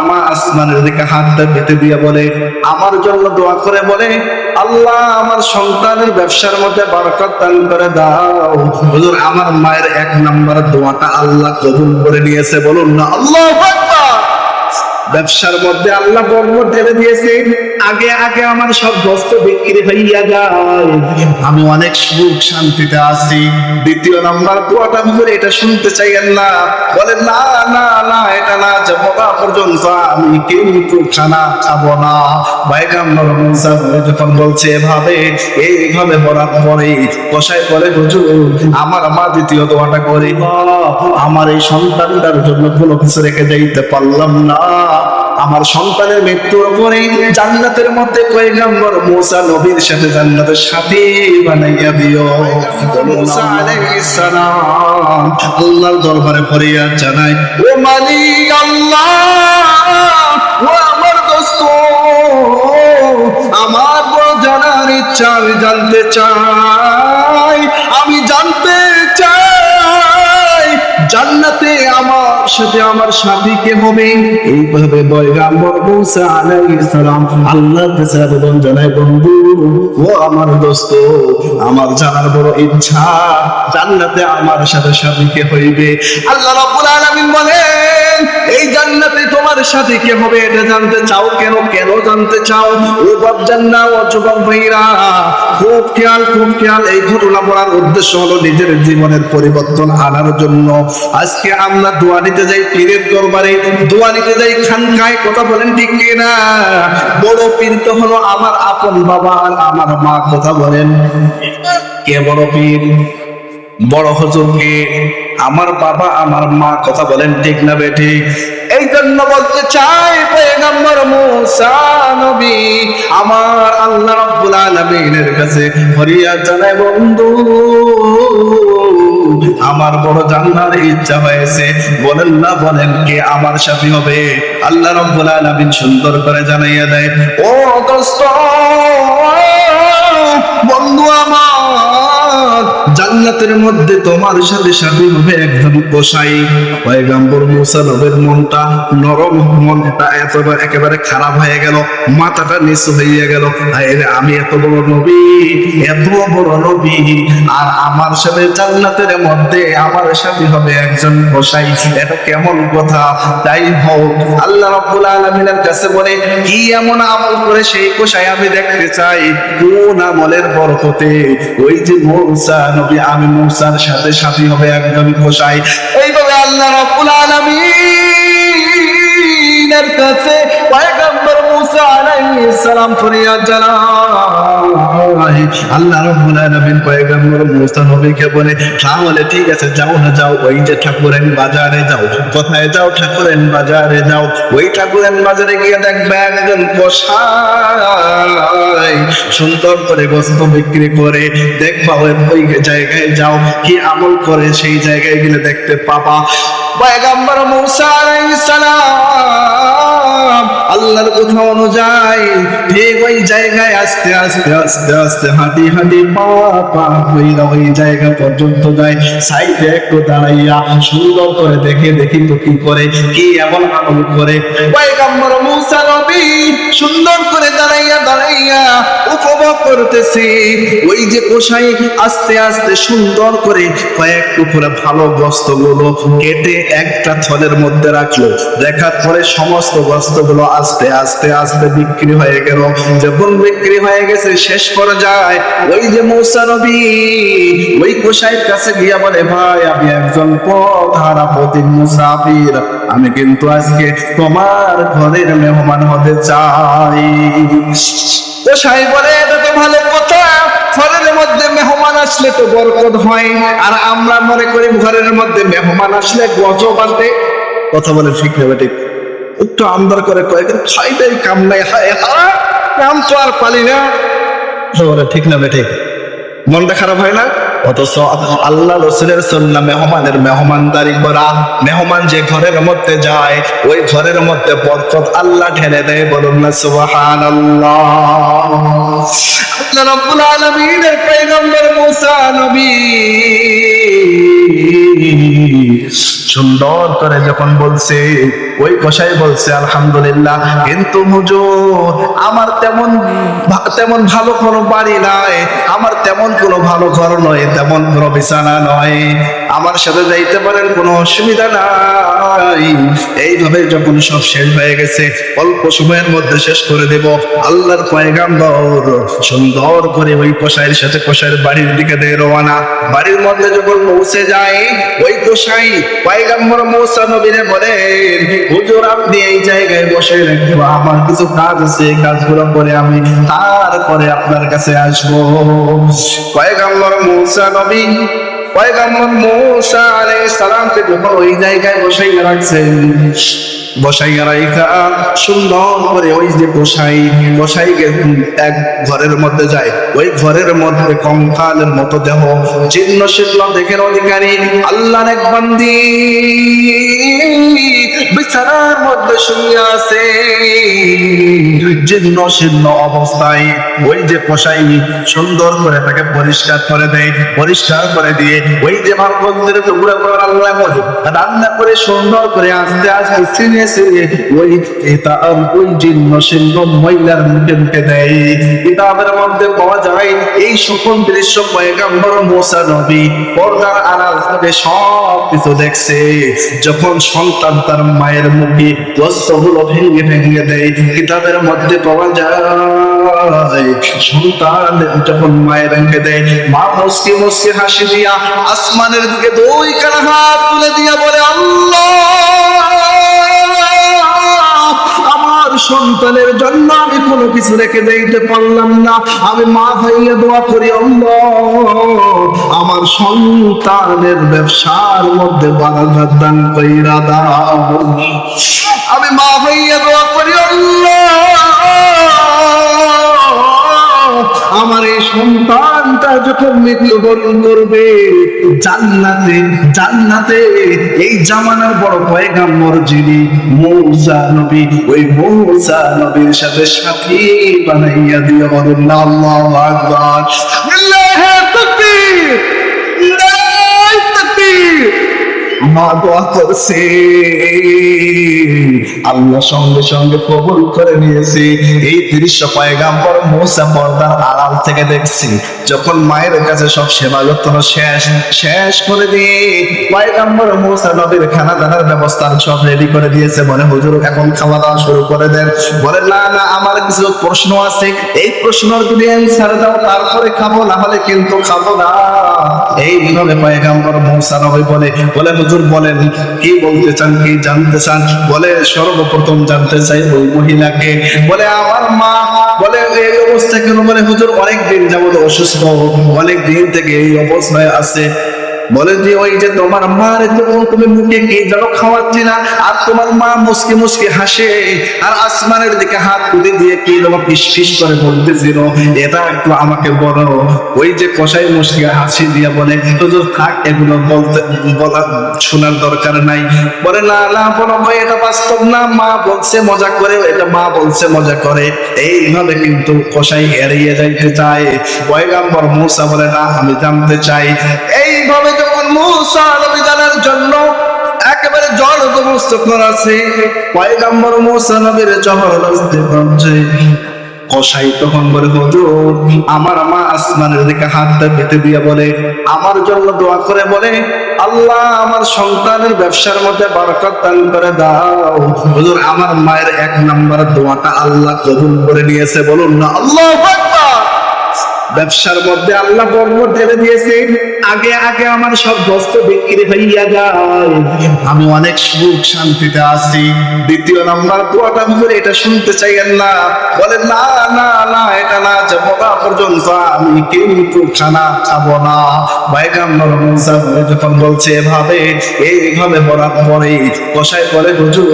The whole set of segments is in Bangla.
মা আসমানের দিকে হাতটা পেতে দিয়ে বলে, আমার জন্য দোয়া করে বলে, আল্লাহ আমার সন্তানের ব্যবসার মধ্যে বরকত দান করে দাও। হুজুর আমার মায়ের 1 নাম্বার দোয়াটা আল্লাহ কবুল করে নিয়েছে, বলুন না আল্লাহু আকবার। ব্যবসার মধ্যে আল্লাহ বরকত ঢেলে দিয়েছে। আগে আগে আমার সব বস্তু বিক্রি হইয়া যায়, আমি অনেক সুখ শান্তিতে আছি। দ্বিতীয় নাম্বার দোয়াটা হুজুর এটা শুনতে চাইয়েন না, বলে না না না, এটা না যাবো না পর্যন্ত আমি কিন্তু খানা খাবো না। পয়গম্বর মুসা যখন বলছে এইভাবে বলার পরে কসাই বলে, হুজুর আমার মা দ্বিতীয় দোয়াটা করে, আমার এই সন্তানটার জন্য কোনো কিছু রেখে যাইতে পারলাম না। আমার সন্তানের মৃত্যুর পরে জান্নাতের মধ্যে পয়গম্বর মুসা নবীর সাথে জান্নাতের সাথী বানাইয়া দিও। মুসা আলাইহিস সালাম আল্লাহর দরবারে ফরিয়াদ জানায়, ও মালিক আল্লাহ, ও আমার দোস্ত, আমার বড় জানার ইচ্ছা, আমি জানতে চাই, আমি জানতে চাই জান্নাতে আমার সাথে আমার সাথী কে হবে। এইভাবে পয়গম্বর মুসা আলাইহিস সালাম আল্লাহর কাছে আবেদন জানায়, বন্ধু ও আমার দোস্ত, আমার জানার বড় ইচ্ছা জান্নাতে আমার সাথে সাথী কে হইবে। আল্লাহ রাব্বুল আলামিন বলেন, এই জান্নাতে তোমার সাথে কে হবে এটা জানতে চাও কেন? কেন জানতে চাও? ও বাপজান না, ও যুবক ভাইরা, খুব খেয়াল এই ঘটনা বলার উদ্দেশ্য হলো নিজের জীবনের পরিবর্তন আনার জন্য। আজকে আমরা দোয়া নিতে যাই পীরের দরবারে, দোয়া নিতে যাই খানকায়, কথা বলেন ঠিক কিনা? বড় পীর তো হলো আমার আপন বাবা আর আমার মা, কথা বলেন কে বড় পীর? বড় হুজুর কে? আমার বাবা আমার মা, কথা বলেন ঠিক না বেঠিক? এই জন্য বলতে চাই পয়গম্বর মুসা নবী আমার আল্লাহ রাব্বুল আলামিনের কাছে ফরিয়াদ জানায়, বন্ধু আমার বড় জান্নার ইচ্ছা হয়েছে, বলেন না বলেন কে আমার সাথী হবে? আল্লাহ রাব্বুল আলামিন সুন্দর করে জানাইয়া দেয়, ও দোস্ত বন্ধু আমার, জান্নাতের মধ্যে তোমার সাথে সাথী হবে একজন কসাই। পয়গম্বর মুসা নবীর মনটা নরম, মনটা একেবারে খারাপ হয়ে গেল, মাথাটা নিচু হয়ে গেল। আমি এত বড় নবী, এত বড় নবী, আর আমার সাথে জান্নাতের মধ্যে আমার সাথে হবে একজন কসাই, এটা কেমন কথা? তাই হোক, আল্লাহ রাব্বুল আলামিনের কাছে বলে, কি এমন আমল করে সেই কসাই আমি দেখতে চাই, কোন আমলের বরকতে ওই যে মুসা নবী, আমি মুসার সাথে সাথী হবে একজন কসাই। এইভাবে আল্লাহ রাব্বুল আলামিনের কাছে পয়গম্বর মুসা আলাইহিস সালাম ফরিয়াদ জানায়। আল্লাহ রাব্বুল আলামিন পয়গম্বর মুসা নবীকে বলে, তাহলে ঠিক আছে, যাও না যাও, ওই যে ঠাকুরেন বাজারে যাও। কোথায় যাও? ঠাকুরেন বাজারে যাও। ওই ঠাকুরেন বাজারে গিয়ে দেখবে একজন কসাই সুন্দর করে গোস্ত বিক্রি করে, দেখবা ওই জায়গায় যাও, কি আমল করে সেই জায়গায় গেলে দেখতে পাবা। পয়গম্বর মুসা আলাইহিস সালাম আল্লাহর কথা অনুযায়ী ঠিক ওই জায়গায় আস্তে আস্তে আস্তে আস্তে হাঁটি হাঁটি পা পা কইরা ওই জায়গা পর্যন্ত যায়। সাইডে একটু দাঁড়াইয়া সুন্দর করে দেখি তো কি করে, কি এমন আমল করে। পয়গম্বর মুসা নবী সুন্দর করে দাঁড়াইয়া উপভোগ করতেছি, ওই যে কসাই আস্তে আস্তে সুন্দর করে কয়েক টুকরা ভালো বস্ত্রগুলো কেটে একটা থলের মধ্যে রাখলো। দেখার পরে সমস্ত বস্ত্রগুলো আস্তে আস্তে আস্তে বিক্রি হয়ে গেল। যখন বিক্রি হয়ে গেছে শেষ পর্যায়ে ওই যে মুসা নবী ওই কসাইয়ের কাছে গিয়া বলে, ভাই আমি একজন পথহারা পথিক মুসাফির, আমি কিন্তু আজকে তোমার ঘরের মেহমান হতে চাই। কসাই বলে, এটা তো ভালো কথা, ঘরের মধ্যে মেহমান আসলে তো বরকত হয়, আর আমরা মনে করি ঘরের মধ্যে মেহমান আসলে গজব আসবে। কথা বলে ঠিক না বেঠিক? একটু আমদার করে কয়েকদিন খাইটাই কাম নাই, কাম তো আর পালি না, ঠিক না বেঠিক? মনটা খারাপ হয় না? অথচ আল্লাহ রাসূলের সুন্নাহ মেহমানের মেহমানদারি করা, মেহমান যে ঘরের মধ্যে যায় ওই ঘরের মধ্যে বরকত আল্লাহ ঢেলে দেয়, বলুন না সুবহানাল্লাহ। আল্লাহ রাব্বুল আলামিনের পয়গম্বর মুসা নবী সুন্দর করে যখন বলছে, ওই কসাই বলছে আলহামদুলিল্লাহ, কিন্তু হুজুর আমার তেমন ভালো কোনো বাড়ি নাই, আমার তেমন কোনো ভালো ঘর নয়, তেমন কোনো বিছানা নয়, আমার সাথে যাইতে পারেন, কোনো অসুবিধা নাই। এইভাবে যখন সব শেষ হয়ে গেছে, অল্প সময়ের মধ্যে শেষ করে দেব, আল্লাহর পয়গাম্বর সুন্দর করে ওই কসাইয়ের সাথে কসাইয়ের বাড়ির দিকে দিয়ে রওনা। বাড়ির মধ্যে যখন পৌঁছে যায়, ওই কসাই পয়গাম্বর মুসা নবীরে বলেন, হুজুর আপনি এই জায়গায় বসে রাখবো, আমার কিছু কাজ আছে, এই কাজগুলো করে আমি তারপরে আপনার কাছে আসবো। পয়গাম্বর মুসা আলাইহিস সালামকে যখন ওই জায়গায় বসাইয়া রাখছেন, বসাইয়া রাইখা সুন্দর করে ওই যে বসাই এক ঘরের মধ্যে যায়, ওই ঘরের মধ্যে কঙ্কালের মতো দেহ, জীর্ণ শীর্ণ দেহের অধিকারী আল্লাহর এক বান্দি বিছানার মধ্যে শুয়ে আছে, জীর্ণ শীর্ণ অবস্থায়। ওই যে কসাই সুন্দর করে তাকে পরিষ্কার করে দেয়, পরিষ্কার করে দিয়ে ওই যে ভাগবতের টুকরা করে আল্লাহ রান্না করে সুন্দর করে আস্তে আস্তে ছিঁড়ে ওই জীর্ণ শীর্ণ মহিলার মুখে দেয়। কিতাবের মধ্যে পাওয়া যায় এই সকল দৃশ্য পয়গম্বর মুসা নবী পর্দার আড়াল থেকে সব কিছু দেখছে। যখন সন্তান তার মায়ের মুখে বস্ত্রগুলো ভেঙে ভেঙে দেয়, কিতাবের মধ্যে পাওয়া যায় সন্তান যখন মায়ের রেখে দেয়, মা মুসকি মুসকি হাসি দিয়া আসমানের দিকে দুই কানা হাত তুলে দিয়া বলে, আল্লাহ আমার সন্তানের জন্য আমি কোনো কিছু রেখে দিতে পারলাম না, আমি মা ভাইয়া দোয়া করি, আল্লাহ আমার সন্তানের ব্যবসার মধ্যে বারাকাত দান কইরা দাও। আমি মা ভাইয়া দোয়া করি, আল্লাহ আমার এই সন্তানটা যখন মৃত্যুবরণ করবে জান্নাতে এই জামানার বড় পয়গাম্বর যিনি মুসা নবী, ওই মুসা নবীর সাথে সাথী বানাইয়া দিয়ে বলেন না আল্লাহু আকবার, আল্লাহু তাকবীর, আল্লাহু তাকবীর। মা দোয়া করছে, আল্লাহ সঙ্গে সঙ্গে কবুল করে নিয়েছে। এই দৃশ্য পয়গাম্বর মুসা পর্দার আড়াল থেকে দেখছি। যখন মায়ের কাছে সব সেবা যত্ন শেষ করে দিয়ে পয়গাম্বর মুসা নবীর খানা দানার ব্যবস্থা সব রেডি করে দিয়েছে, বলে হুজুর এখন খাওয়া দাওয়া শুরু করে দেন। বলে না না, আমার কিছু প্রশ্ন আছে, এই প্রশ্নের যদি অ্যানসার দাও তারপরে খাবো, না হলে কিন্তু খাবো না। এইভাবে পয়গাম্বর মুসা নবী বলে হুজুর বলেন কি বলতে চান, কি জানতে চান? বলে সর্বপ্রথম জানতে চাই ওই মহিলাকে। বলে আমার মা। বলে এই অবস্থা কেন? বলে হুজুর অনেক দিন যাবত অসুস্থ, অনেক দিন থেকে এই অবস্থায় আছে। বলে যে ওই যে তোমার মার তুমি মুখে কি যেন খাওয়াচ্ছি না, আর তোমার মা মুসকি মুসকি হাসে আর আসমানের দিকে হাত তুলে দিয়ে কি যেন ফিস ফিস করে বলতেছিল, এটা একটু আমাকে বলো। ওই যে কসাই মুসকি হাসি দিয়ে বলে হুজুর থাক, এগুলো বলা শোনার দরকার নাই। বলে না না বলো ভাই, এটা বাস্তব না, মা বলছে মজা করে, এটা মা বলছে মজা করে। এইভাবে কিন্তু কসাই এড়িয়ে যাইতে চায়। পয়গম্বর মুসা বলে না, আমি জানতে চাই। এইভাবে যখন মুসা নবী জানার জন্য একেবারে জবরদস্ত করাছে, পয়গম্বর মুসা নবীর জবরদস্তি করছে। কসাই তখন বলে হুজুর আমার মা আসমানের দিকে হাতটা পেতে দিয়ে বলে আমার জন্য দোয়া করে, বলে আল্লাহ আমার সন্তানের ব্যবসার মধ্যে বরকত দান করে দাও। হুজুর আমার মায়ের এক নাম্বার দোয়াটা আল্লাহ কবুল করে নিয়েছে, বলুন না আল্লাহু আকবার। ব্যবসার মধ্যে আল্লাহ বরকত ঢেলে দিয়েছে। আগে আগে আমার সব বস্তু বিক্রি হইয়া যায়, আমি অনেক সুখ শান্তিতে আছি। দ্বিতীয় নাম্বার দোয়াটা হুজুর এটা শুনতে চাই আল্লাহ। বলে না না না, এটা না যাবো না পর্যন্ত আমি কিন্তু খানা খাবো না। পয়গম্বর মুসা যখন বলছে এভাবে, এইভাবে বলার পরে কসাই বলে হুজুর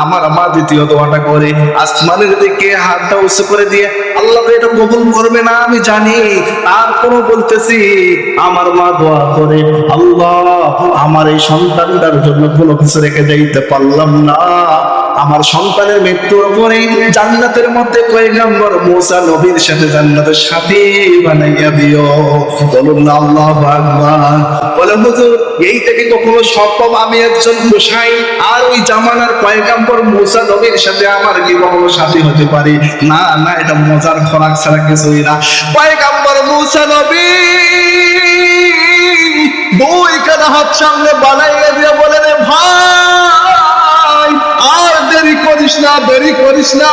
আমার মা দ্বিতীয় দোয়াটা করে আসমানের দিকে হাতটা উঁচু করে দিয়ে আল্লাহ এটা কবুল করবে না আমি জানি, তারপরও বলতেছি আমার মা দোয়া করে আল্লাহ আমার এই সন্তানটার জন্য কোনো কিছু রেখে যাইতে পারলাম না, আমার সন্তানের মৃত্যুর পরে জান্নাতের মধ্যে পয়গম্বর মুসা নবীর সাথে জান্নাতের সাথী বানাইয়া দিও। বলুন না আল্লাহু আকবার। বলে হুজুর এইটা কি কখনো সম্ভব? আমি একজন গোসাই আর ওই জামানার পয়গম্বর মুসা নবীর সাথে আমার কি কখনো সাথী হতে পারি? না না, এটা মজার খোরাক ছাড়া কিছুই না। পয়গম্বর মুসা নবী দুই কাঁধা হাত সামনে বানাইয়া দিয়ে বলে, রে ভাই আর দেরি করিস না, দেরি করিস না,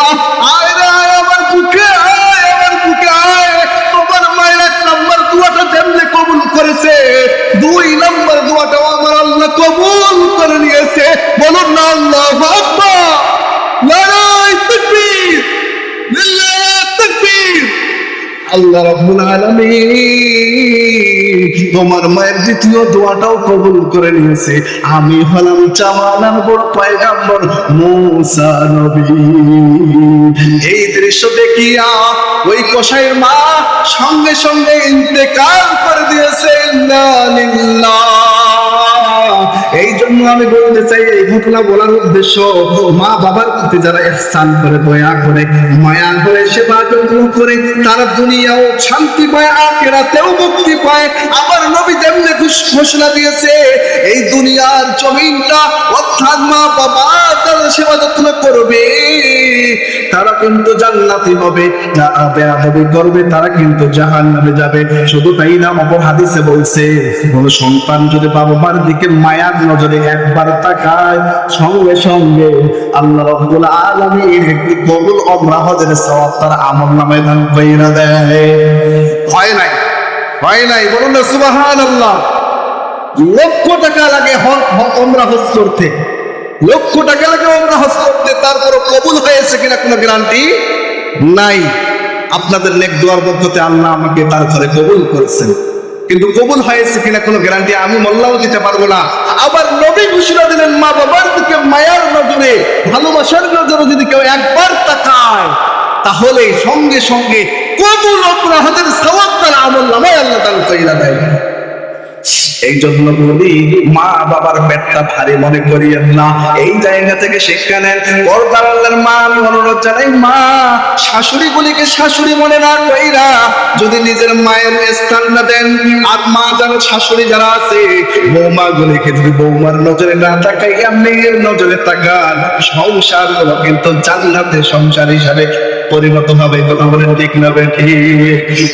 আয় রে আয় আমার বুকে, আয় আমার বুকে আয়। তোমার মায়ের 1 নম্বর দোয়াটা যেমনি কবুল করেছে, 2 নম্বর দোয়াটাও আমার আল্লাহ কবুল করে নিয়েছে। বলুন না আল্লাহু আকবার, নারায়ে তাকবীর, লিল্লাহি তাকবীর। আল্লাহ রাব্বুল আলামিন তোমার মায়ের দ্বিতীয় দোয়াটাও কবুল করে নিয়েছে। আমি হলাম জামানার বড় পয়গম্বর মুসা নবী। এই দৃশ্য দেখিয়া ওই কসাইয়ের মা সঙ্গে সঙ্গে ইন্তেকাল করে দিয়েছে। ইন্না লিল্লাহ। এই জন্য আমি বলতে চাই, এই ঘটনা বলার উদ্দেশ্য, মা বাবার প্রতি যারা ইহসান করে, দয়া করে, মায়া করে, সেবা যত্ন করে, তারা দুনিয়াও শান্তি পায়, আখিরাতেও মুক্তি পায়। আমার নবী তেমনি ঘোষণা দিয়েছে, এই দুনিয়ার জমিনটা অর্থাৎ মা বাবা তারা সেবা যত্ন করবে, তারা কিন্তু জান্নাতি হবে, যারা বেয়াদবি করবে তারা কিন্তু জাহান্নামে যাবে। শুধু তাই না, অপর হাদিসে বলছে, কোন সন্তান যদি বাবা মার দিকে মায়ার নজরে একবার তাকায়, সঙ্গে সঙ্গে আল্লাহ রাব্বুল আলামিন একটি কবুল উমরা হজের সওয়াব তার আমলনামায় দান কইরা দেয়। হয় নাই, হয় নাই, বলুন না সুবহানাল্লাহ। লক্ষ টাকা লাগে উমরা হজ করতে, লক্ষ টাকা লাগে উমরা হজ করতে, তারপর কবুল হয়েছে কিনা কোনো গ্যারান্টি নাই। আপনাদের নেক দোয়ার বরকতে আল্লাহ আমাকে তার ঘরে কবুল করেছেন, কিন্তু কবুল হয়েছে কিনা কোনো গ্যারান্টি আমি মোল্লাও দিতে পারবো না। আবার নবী ঘোষণা দিলেন, মা বাবার দিকে মায়ার নজরে, ভালোবাসার নজরে যদি কেউ একবার তাকায়, তাহলে সঙ্গে সঙ্গে কবুল উমরা হজের সওয়াব তার আমলনামায় আল্লাহ দান কইরা দেয়। এই জন্য বলি, মা বাবার পেটটা ভারী মনে করিয়েন না। এই জায়গা থেকে শিক্ষা নেন। পর্দার আল্লাহর মা, আমি অনুরোধ জানাই, মা শাশুড়ি গুলিকে শাশুড়ি মনে না কইরা যদি নিজের মায়ের স্থান না দেন, আর মা যারা শাশুড়ি যারা আছে, বৌমা গুলিকে যদি বৌমার নজরে না তাকাইয়া মেয়ের নজরে তাকান, সংসার গুলো কিন্তু জান্নাতের সংসার হিসাবে পরিণত হবে। কথা বলেন ঠিক না বেঠিক?